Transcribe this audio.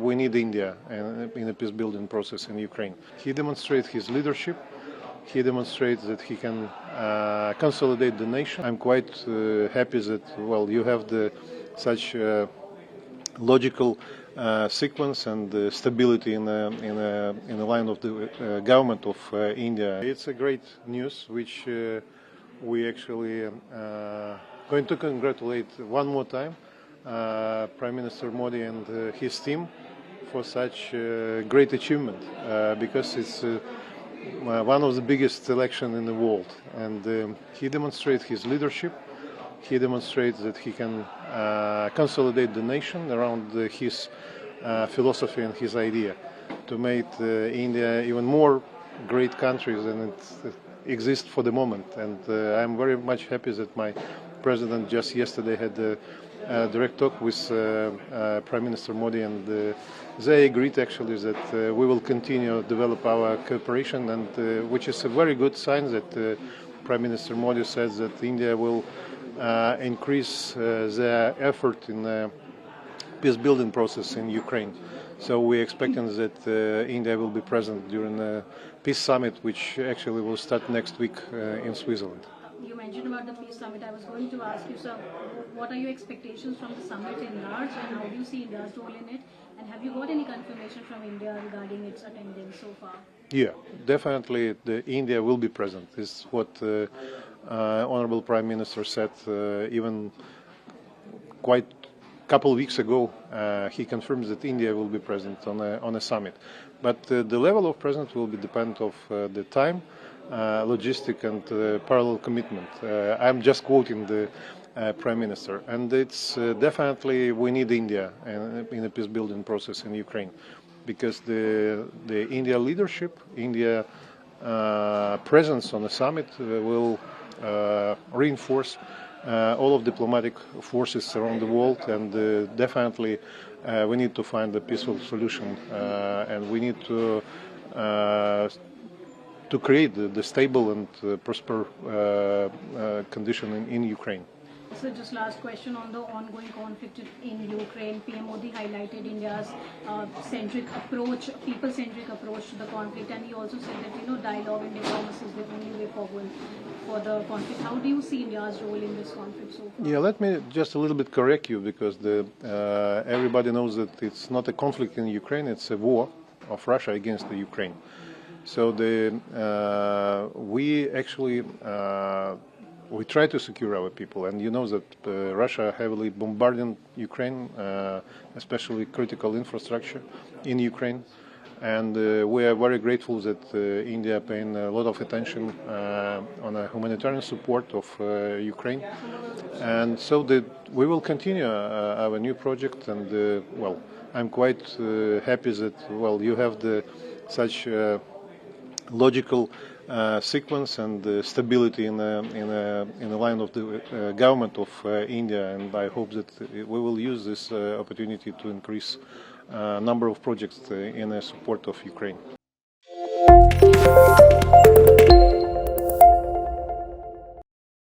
we need India in the peace-building process in Ukraine. He demonstrates his leadership. He demonstrates that he can consolidate the nation. I'm quite happy that, well, you have such logical sequence and stability in the line of the government of India. It's a great news, which we actually going to congratulate one more time Prime Minister Modi and his team for such great achievement, because it's one of the biggest elections in the world, and he demonstrates his leadership. He demonstrates that he can consolidate the nation around his philosophy and his idea to make India even more great country than it exists for the moment. And I'm very much happy that my president just yesterday had a direct talk with Prime Minister Modi, and they agreed actually that we will continue to develop our cooperation, and which is a very good sign that Prime Minister Modi says that India will increase their effort in the peace-building process in Ukraine. So we're expecting that India will be present during the peace summit, which actually will start next week in Switzerland. You mentioned about the peace summit. I was going to ask you, sir, what are your expectations from the summit in large, and how do you see India's role in it? And have you got any confirmation from India regarding its attendance so far? Yeah, definitely India will be present. This is what Honorable Prime Minister said even quite a couple of weeks ago. He confirms that India will be present on a summit. But the level of presence will be dependent of the time, logistic and parallel commitment. I'm just quoting the Prime Minister, and it's definitely we need India in the peace-building process in Ukraine, because the India leadership, India presence on the summit will reinforce all of diplomatic forces around the world, and definitely we need to find a peaceful solution, and we need to create the stable and prosper condition in Ukraine. So just last question on the ongoing conflict in Ukraine. PM Modi highlighted India's people-centric approach to the conflict, and he also said that dialogue and diplomacy is the only way forward for the conflict. How do you see India's role in this conflict so far? Yeah, let me just a little bit correct you, because everybody knows that it's not a conflict in Ukraine; it's a war of Russia against the Ukraine. So we actually we try to secure our people, and you know that Russia heavily bombarding Ukraine, especially critical infrastructure in Ukraine, and we are very grateful that India paying a lot of attention on a humanitarian support of Ukraine, and so we will continue our new project, and well, I'm quite happy that you have such logical sequence and stability in the line of the government of India, and I hope that we will use this opportunity to increase number of projects in support of Ukraine.